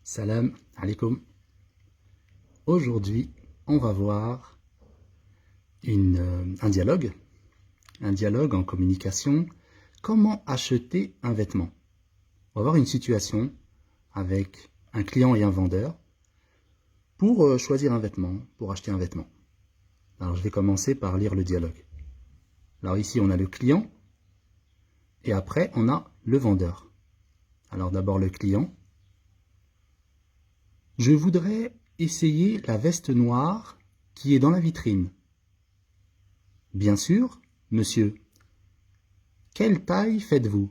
Salam alaikum. Aujourd'hui, on va voir un dialogue en communication. Comment acheter un vêtement? On va voir une situation avec un client et un vendeur pour choisir un vêtement, pour acheter un vêtement. Alors, je vais commencer par lire le dialogue. Alors ici, on a le client et après, on a le vendeur. Alors d'abord le client. Je voudrais essayer la veste noire qui est dans la vitrine. Bien sûr, monsieur. Quelle taille faites-vous?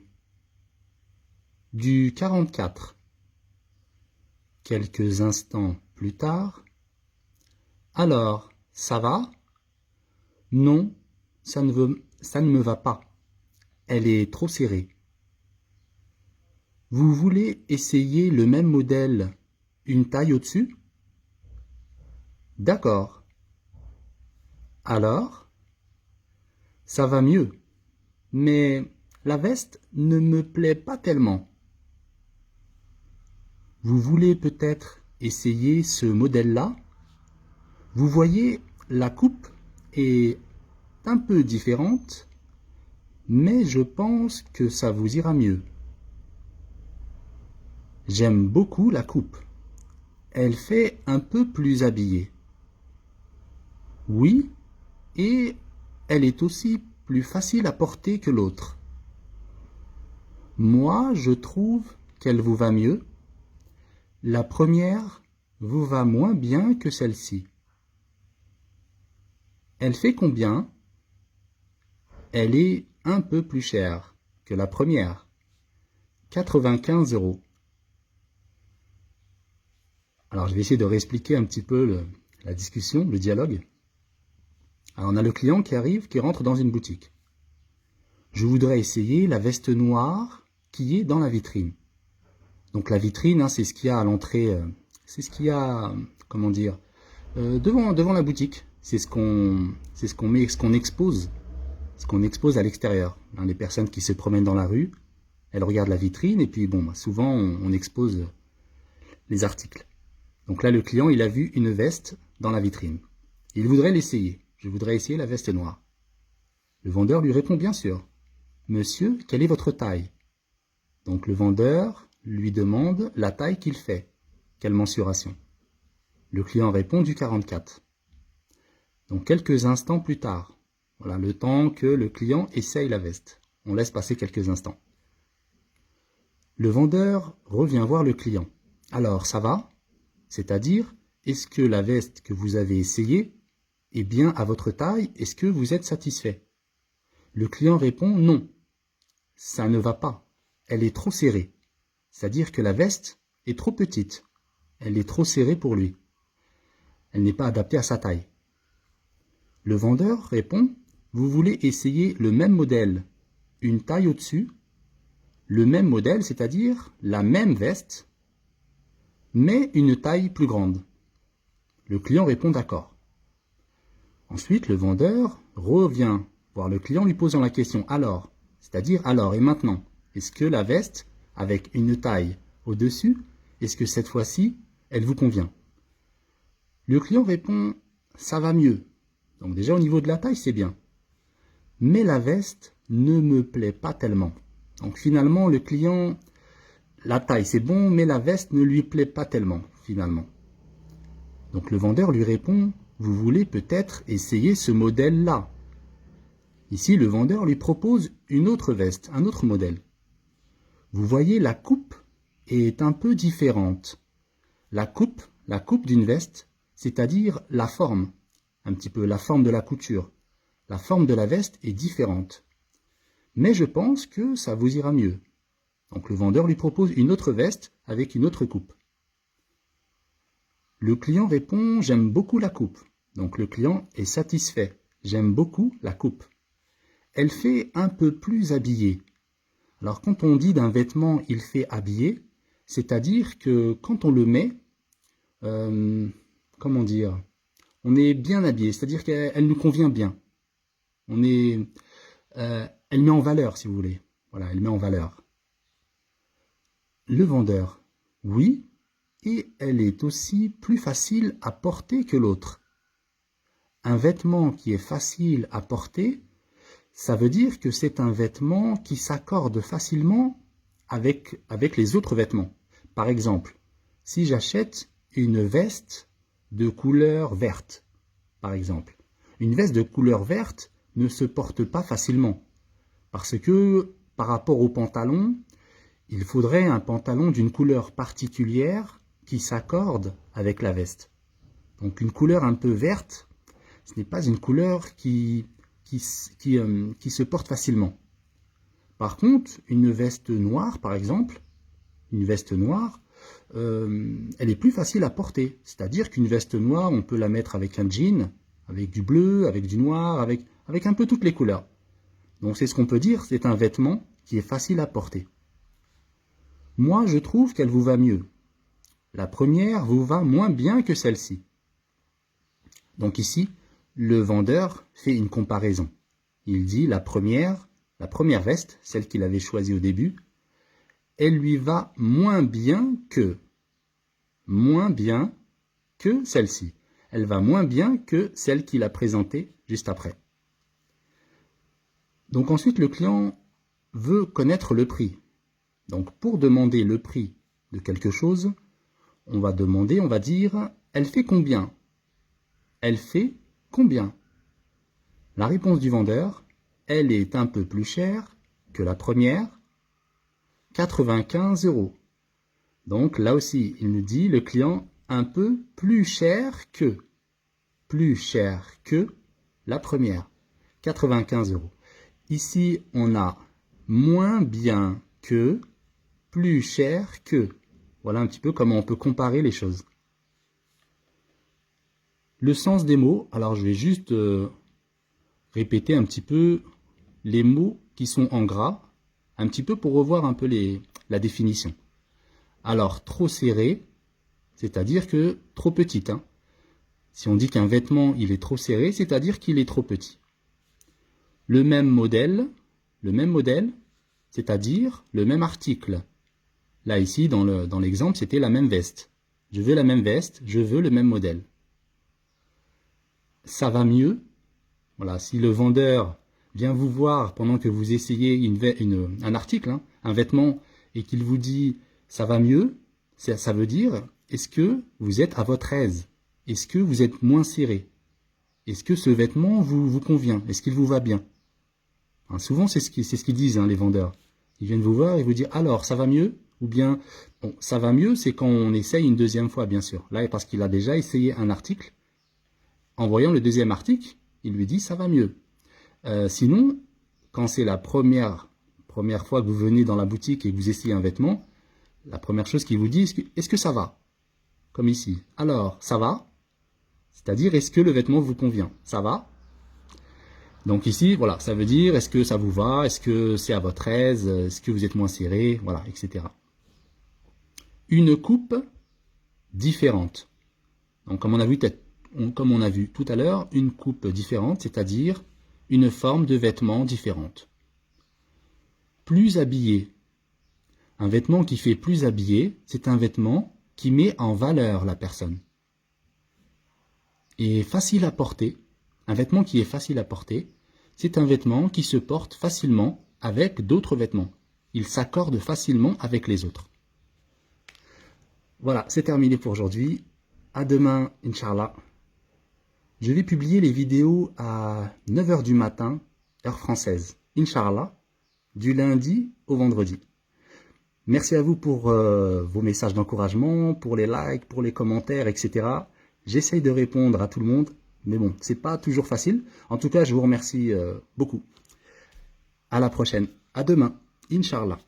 Du 44. Quelques instants plus tard. Alors, ça va? Non, ça ne me va pas. Elle est trop serrée. Vous voulez essayer le même modèle, une taille au-dessus? D'accord. Alors? Ça va mieux, mais la veste ne me plaît pas tellement. Vous voulez peut-être essayer ce modèle-là? Vous voyez, la coupe est un peu différente, mais je pense que ça vous ira mieux. J'aime beaucoup la coupe. Elle fait un peu plus habillée. Oui, et elle est aussi plus facile à porter que l'autre. Moi, je trouve qu'elle vous va mieux. La première vous va moins bien que celle-ci. Elle fait combien? Elle est un peu plus chère que la première. 95 €. Alors, je vais essayer de réexpliquer un petit peu la discussion, le dialogue. Alors, on a le client qui arrive, qui rentre dans une boutique. Je voudrais essayer la veste noire qui est dans la vitrine. Donc, la vitrine, c'est ce qu'il y a à l'entrée, c'est ce qu'il y a, comment dire, devant la boutique. C'est ce qu'on met, ce qu'on expose à l'extérieur. Les personnes qui se promènent dans la rue, elles regardent la vitrine et puis souvent on expose les articles. Donc là, le client, il a vu une veste dans la vitrine. Il voudrait l'essayer. Je voudrais essayer la veste noire. Le vendeur lui répond bien sûr. Monsieur, quelle est votre taille? Donc le vendeur lui demande la taille qu'il fait. Quelle mensuration? Le client répond du 44. Donc quelques instants plus tard, voilà le temps que le client essaye la veste. On laisse passer quelques instants. Le vendeur revient voir le client. Alors, ça va? C'est-à-dire, est-ce que la veste que vous avez essayée est bien à votre taille? Est-ce que vous êtes satisfait? Le client répond non. Ça ne va pas. Elle est trop serrée. C'est-à-dire que la veste est trop petite. Elle est trop serrée pour lui. Elle n'est pas adaptée à sa taille. Le vendeur répond, vous voulez essayer le même modèle, une taille au-dessus, le même modèle, c'est-à-dire la même veste, mais une taille plus grande. Le client répond d'accord. Ensuite, le vendeur revient voir le client lui posant la question alors, c'est-à-dire alors et maintenant, est-ce que la veste avec une taille au-dessus, est-ce que cette fois-ci, elle vous convient? Le client répond, ça va mieux. Donc déjà au niveau de la taille, c'est bien. Mais la veste ne me plaît pas tellement. Donc finalement, le client, la taille c'est bon, mais la veste ne lui plaît pas tellement, finalement. Donc le vendeur lui répond, vous voulez peut-être essayer ce modèle-là. Ici, le vendeur lui propose une autre veste, un autre modèle. Vous voyez, la coupe est un peu différente. La coupe d'une veste, c'est-à-dire la forme, un petit peu la forme de la couture. La forme de la veste est différente. Mais je pense que ça vous ira mieux. Donc le vendeur lui propose une autre veste avec une autre coupe. Le client répond, j'aime beaucoup la coupe. Donc le client est satisfait. J'aime beaucoup la coupe. Elle fait un peu plus habillée. Alors quand on dit d'un vêtement, il fait habillé, c'est-à-dire que quand on le met, comment dire, on est bien habillé, c'est-à-dire qu'elle nous convient bien. Elle met en valeur, si vous voulez. Voilà, elle met en valeur. Le vendeur, oui, et elle est aussi plus facile à porter que l'autre. Un vêtement qui est facile à porter, ça veut dire que c'est un vêtement qui s'accorde facilement avec les autres vêtements. Par exemple, si j'achète une veste de couleur verte, par exemple, une veste de couleur verte ne se porte pas facilement parce que par rapport au pantalon, il faudrait un pantalon d'une couleur particulière qui s'accorde avec la veste. Donc une couleur un peu verte, ce n'est pas une couleur qui se porte facilement. Par contre, une veste noire, par exemple, une veste noire, elle est plus facile à porter. C'est-à-dire qu'une veste noire, on peut la mettre avec un jean, avec du bleu, avec du noir, avec un peu toutes les couleurs. Donc c'est ce qu'on peut dire, c'est un vêtement qui est facile à porter. Moi, je trouve qu'elle vous va mieux. La première vous va moins bien que celle-ci. Donc ici, le vendeur fait une comparaison. Il dit la première veste, celle qu'il avait choisie au début, elle lui va moins bien que celle-ci. Elle va moins bien que celle qu'il a présentée juste après. Donc ensuite, le client veut connaître le prix. Donc pour demander le prix de quelque chose, on va dire, elle fait combien? Elle fait combien? La réponse du vendeur, elle est un peu plus chère que la première, 95 €. Donc là aussi, il nous dit, le client, un peu plus cher que la première, 95 €. Ici, on a moins bien que, plus cher que. Voilà un petit peu comment on peut comparer les choses. Le sens des mots, alors je vais juste répéter un petit peu les mots qui sont en gras, un petit peu pour revoir un peu la définition. Alors, trop serré, c'est-à-dire que trop petite. Si on dit qu'un vêtement il est trop serré, c'est-à-dire qu'il est trop petit. Le même modèle, c'est-à-dire le même article. Là, ici, dans l'exemple, c'était la même veste. Je veux la même veste, je veux le même modèle. Ça va mieux. Voilà, si le vendeur vient vous voir pendant que vous essayez un article, un vêtement, et qu'il vous dit « ça va mieux », ça veut dire « est-ce que vous êtes à votre aise? Est-ce que vous êtes moins serré? Est-ce que ce vêtement vous convient? Est-ce qu'il vous va bien ?» Souvent, c'est ce qu'ils disent, les vendeurs. Ils viennent vous voir et vous dire « alors, ça va mieux ?» Ou bien, bon, ça va mieux, c'est quand on essaye une deuxième fois, bien sûr. Là, parce qu'il a déjà essayé un article, en voyant le deuxième article, il lui dit « ça va mieux ». Sinon, quand c'est la première fois que vous venez dans la boutique et que vous essayez un vêtement, la première chose qu'il vous dit, est-ce que ça va? Comme ici. Alors, ça va? C'est-à-dire, est-ce que le vêtement vous convient? Ça va? Donc ici, voilà, ça veut dire, est-ce que ça vous va? Est-ce que c'est à votre aise? Est-ce que vous êtes moins serré? Voilà, etc. Une coupe différente. Donc, comme on a vu tout à l'heure, une coupe différente, c'est-à-dire une forme de vêtement différente. Plus habillé. Un vêtement qui fait plus habillé, c'est un vêtement qui met en valeur la personne. Et facile à porter. Un vêtement qui est facile à porter, c'est un vêtement qui se porte facilement avec d'autres vêtements. Il s'accorde facilement avec les autres. Voilà, c'est terminé pour aujourd'hui. À demain, Inch'Allah. Je vais publier les vidéos à 9 h du matin, heure française. Inch'Allah, du lundi au vendredi. Merci à vous pour vos messages d'encouragement, pour les likes, pour les commentaires, etc. J'essaye de répondre à tout le monde, mais bon, c'est pas toujours facile. En tout cas, je vous remercie beaucoup. À la prochaine. À demain, Inch'Allah.